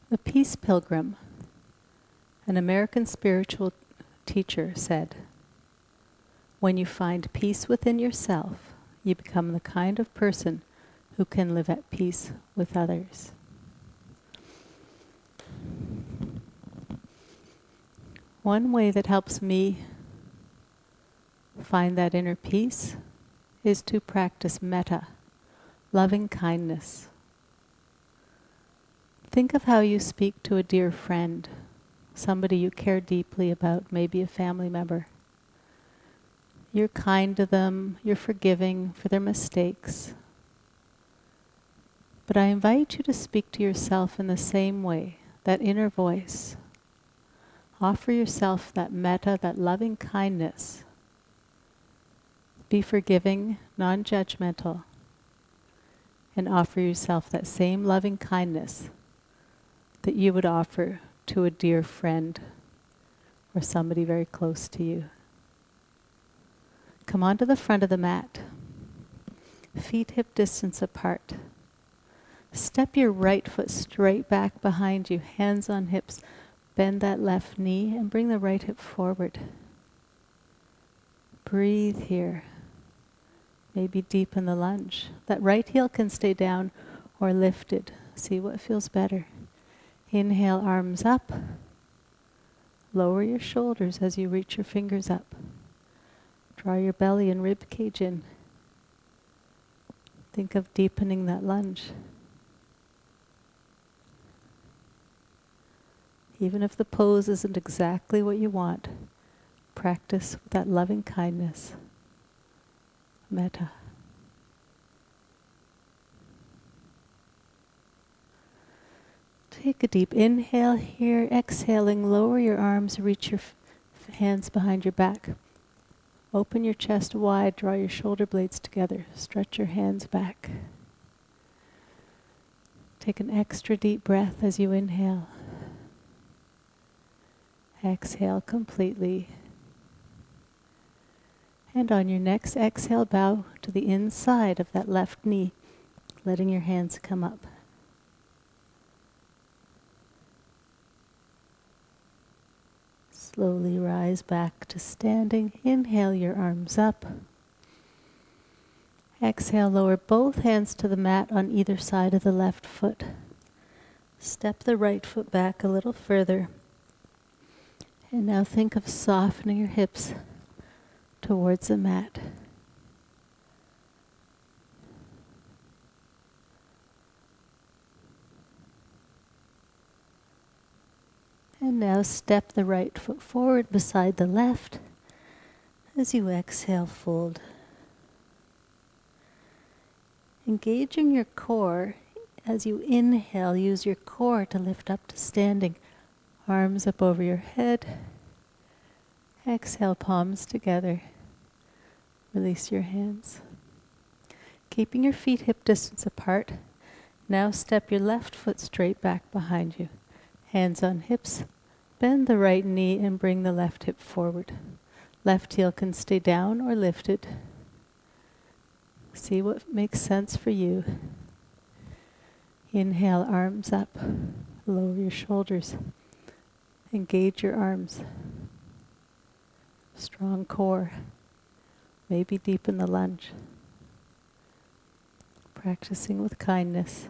The Peace Pilgrim, an American spiritual teacher, said, "When you find peace within yourself, you become the kind of person who can live at peace with others." One way that helps me find that inner peace is to practice metta, loving kindness. Think of how you speak to a dear friend, somebody you care deeply about, maybe a family member. You're kind to them, you're forgiving for their mistakes. But I invite you to speak to yourself in the same way, that inner voice. Offer yourself that metta, that loving kindness. Be forgiving, non-judgmental, and offer yourself that same loving kindness that you would offer to a dear friend or somebody very close to you. Come onto the front of the mat, feet hip distance apart. Step your right foot straight back behind you, hands on hips. Bend that left knee and bring the right hip forward. Breathe here. Maybe deepen the lunge. That right heel can stay down or lifted. See what feels better. Inhale, arms up. Lower your shoulders as you reach your fingers up. Draw your belly and rib cage in. Think of deepening that lunge. Even if the pose isn't exactly what you want, practice with that loving kindness. Metta. Take a deep inhale here. Exhaling, lower your arms, reach your hands behind your back. Open your chest wide, draw your shoulder blades together. Stretch your hands back. Take an extra deep breath as you inhale. Exhale completely. And on your next exhale, bow to the inside of that left knee, letting your hands come up. Slowly rise back to standing. Inhale your arms up. Exhale, lower both hands to the mat on either side of the left foot. Step the right foot back a little further. And now think of softening your hips towards the mat. And now step the right foot forward beside the left. As you exhale, fold. Engaging your core, as you inhale, use your core to lift up to standing. Arms up over your head. Exhale, palms together. Release your hands. Keeping your feet hip distance apart, now step your left foot straight back behind you. Hands on hips. Bend the right knee and bring the left hip forward. Left heel can stay down or lifted. See what makes sense for you. Inhale, arms up. Lower your shoulders. Engage your arms. Strong core. Maybe deepen the lunge. Practicing with kindness.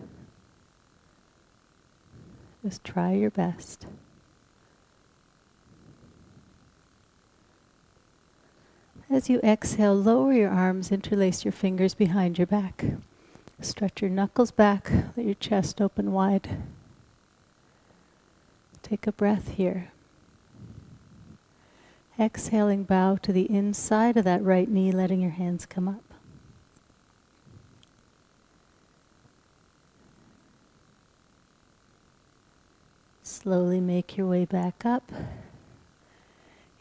Just try your best. As you exhale, lower your arms, interlace your fingers behind your back. Stretch your knuckles back, let your chest open wide. Take a breath here. Exhaling, bow to the inside of that right knee, letting your hands come up. Slowly make your way back up.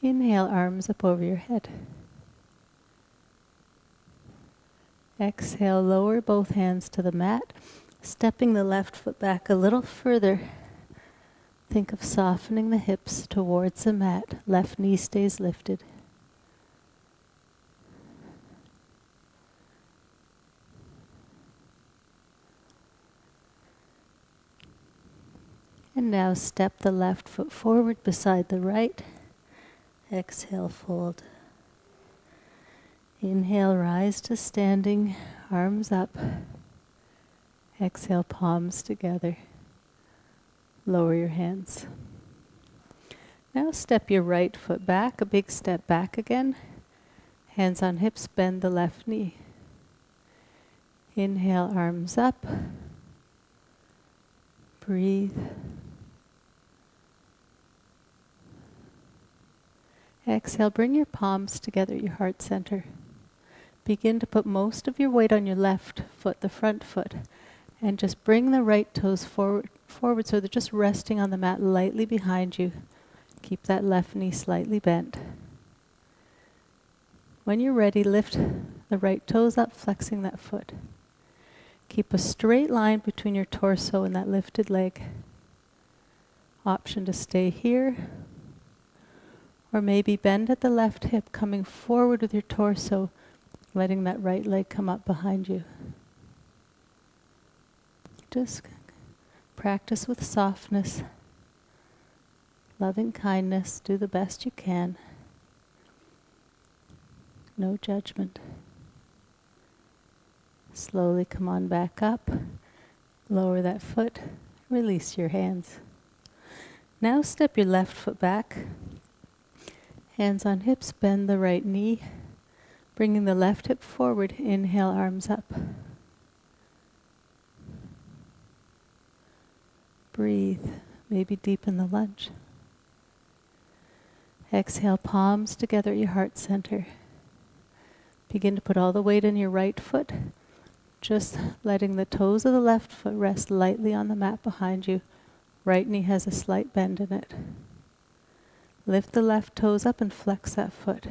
Inhale, arms up over your head. Exhale, lower both hands to the mat, stepping the left foot back a little further. Think of softening the hips towards the mat. Left knee stays lifted. And now step the left foot forward beside the right. Exhale, fold. Inhale, rise to standing, arms up. Exhale, palms together. Lower your hands. Now step your right foot back, a big step back again. Hands on hips, bend the left knee. Inhale, arms up. Breathe. Exhale, bring your palms together at your heart center. Begin to put most of your weight on your left foot, the front foot, and just bring the right toes forward so they're just resting on the mat lightly behind you. Keep that left knee slightly bent. When you're ready, lift the right toes up, flexing that foot. Keep a straight line between your torso and that lifted leg. Option to stay here, or maybe bend at the left hip, coming forward with your torso, letting that right leg come up behind you. Just practice with softness, loving kindness, do the best you can. No judgment. Slowly come on back up, lower that foot, release your hands. Now step your left foot back, hands on hips, bend the right knee, bringing the left hip forward, inhale, arms up. Breathe, maybe deepen the lunge. Exhale, palms together at your heart center. Begin to put all the weight in your right foot, just letting the toes of the left foot rest lightly on the mat behind you. Right knee has a slight bend in it. Lift the left toes up and flex that foot.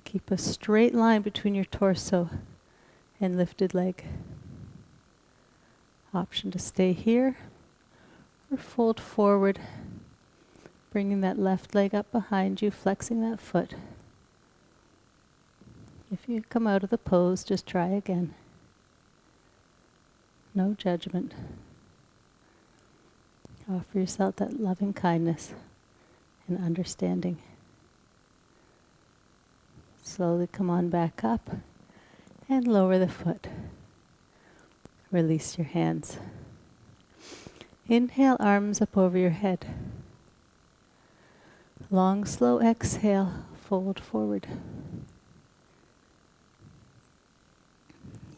Keep a straight line between your torso and lifted leg. Option to stay here or fold forward, bringing that left leg up behind you, flexing that foot. If you come out of the pose, just try again. No judgment. Offer yourself that loving kindness and understanding. Slowly come on back up and lower the foot. Release your hands. Inhale, arms up over your head. Long, slow exhale, fold forward.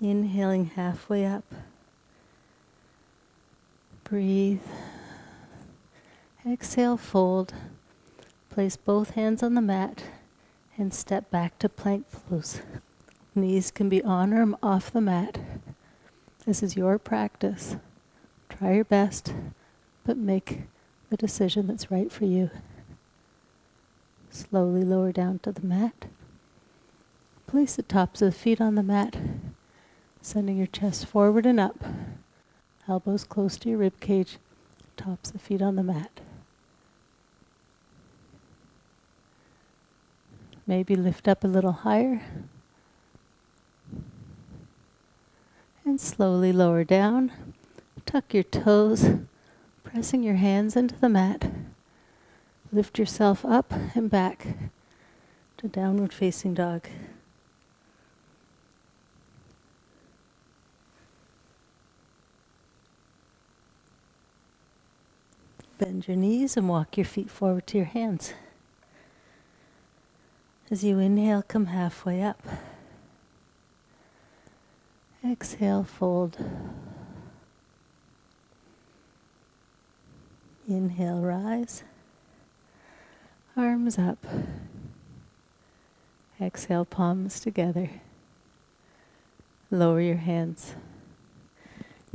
Inhaling halfway up. Breathe. Exhale, fold. Place both hands on the mat and step back to plank pose. Knees can be on or off the mat. This is your practice. Try your best, but make the decision that's right for you. Slowly lower down to the mat. Place the tops of the feet on the mat, sending your chest forward and up. Elbows close to your rib cage, tops of the feet on the mat. Maybe lift up a little higher. And slowly lower down. Tuck your toes, pressing your hands into the mat. Lift yourself up and back to downward facing dog. Bend your knees and walk your feet forward to your hands. As you inhale, come halfway up. Exhale, fold. Inhale, rise. Arms up. Exhale, palms together. Lower your hands.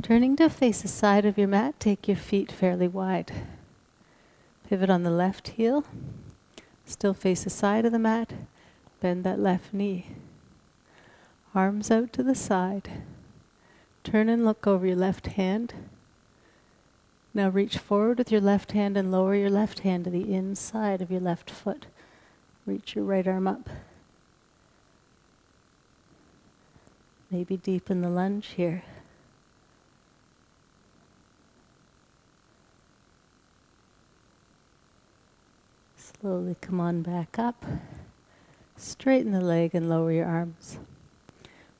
Turning to face the side of your mat, take your feet fairly wide. Pivot on the left heel. Still face the side of the mat. Bend that left knee. Arms out to the side. Turn and look over your left hand. Now reach forward with your left hand and lower your left hand to the inside of your left foot. Reach your right arm up. Maybe deepen the lunge here. Slowly come on back up. Straighten the leg and lower your arms.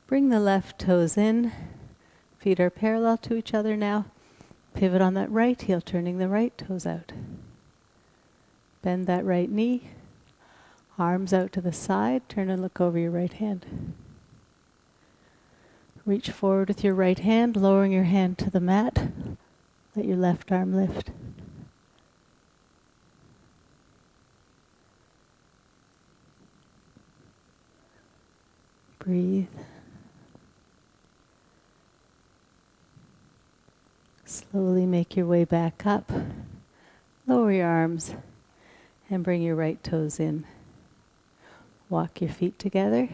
Bring the left toes in. Feet are parallel to each other now. Pivot on that right heel, turning the right toes out. Bend that right knee. Arms out to the side. Turn and look over your right hand. Reach forward with your right hand, lowering your hand to the mat. Let your left arm lift. Breathe. Slowly make your way back up. Lower your arms and bring your right toes in. Walk your feet together.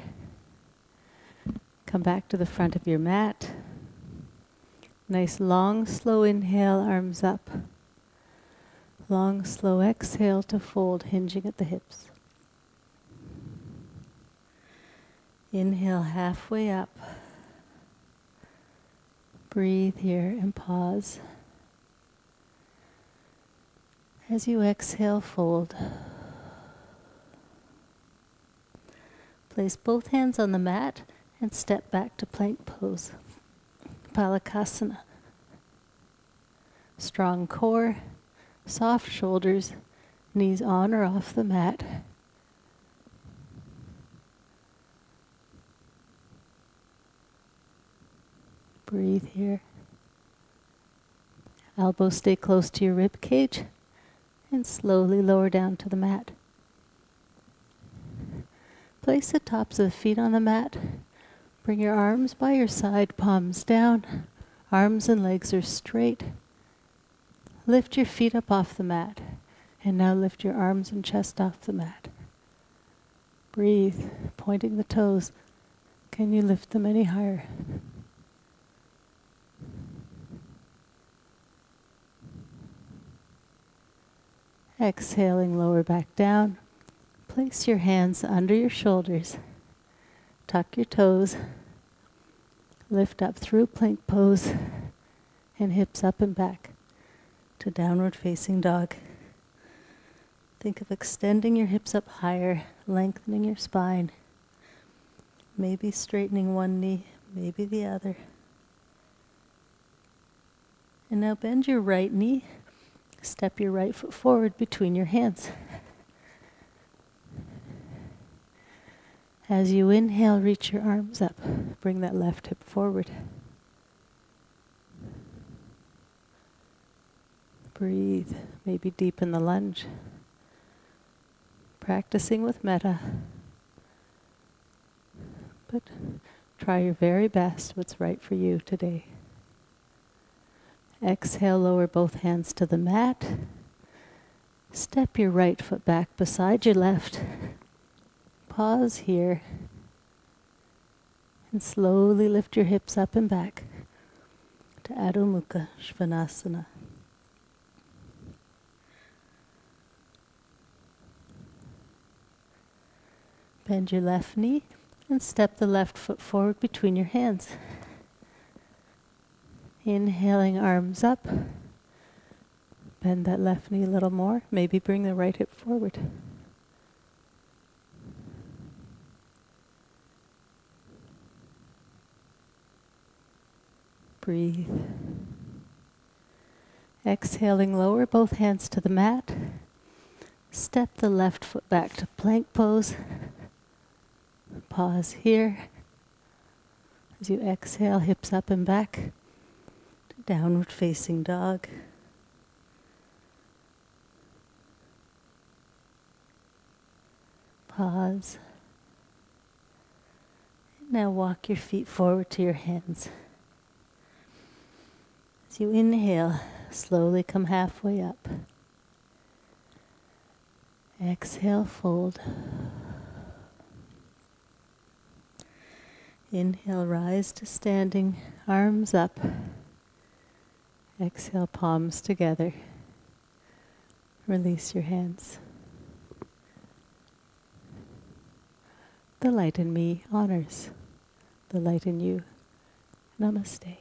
Come back to the front of your mat. Nice long, slow inhale, arms up. Long, slow exhale to fold, hinging at the hips. Inhale halfway up. Breathe here and pause. As you exhale, fold. Place both hands on the mat and step back to plank pose. Palakasana. Strong core, soft shoulders, knees on or off the mat. Breathe here. Elbows stay close to your rib cage and slowly lower down to the mat. Place the tops of the feet on the mat. Bring your arms by your side, palms down. Arms and legs are straight. Lift your feet up off the mat. And now lift your arms and chest off the mat. Breathe, pointing the toes. Can you lift them any higher? Exhaling, lower back down. Place your hands under your shoulders. Tuck your toes. Lift up through plank pose and hips up and back to downward facing dog. Think of extending your hips up higher, lengthening your spine. Maybe straightening one knee, maybe the other. And now bend your right knee. Step your right foot forward between your hands. As you inhale, reach your arms up. Bring that left hip forward. Breathe. Maybe deepen the lunge. Practicing with Metta. But try your very best, what's right for you today. Exhale, lower both hands to the mat. Step your right foot back beside your left. Pause here. And slowly lift your hips up and back to Adho Mukha Svanasana. Bend your left knee and step the left foot forward between your hands. Inhaling, arms up. Bend that left knee a little more. Maybe bring the right hip forward. Breathe. Exhaling, lower both hands to the mat. Step the left foot back to plank pose. Pause here. As you exhale, hips up and back. Downward facing dog. Pause. And now walk your feet forward to your hands. As you inhale, slowly come halfway up. Exhale, fold. Inhale, rise to standing, arms up. Exhale, palms together. Release your hands. The light in me honors the light in you. Namaste.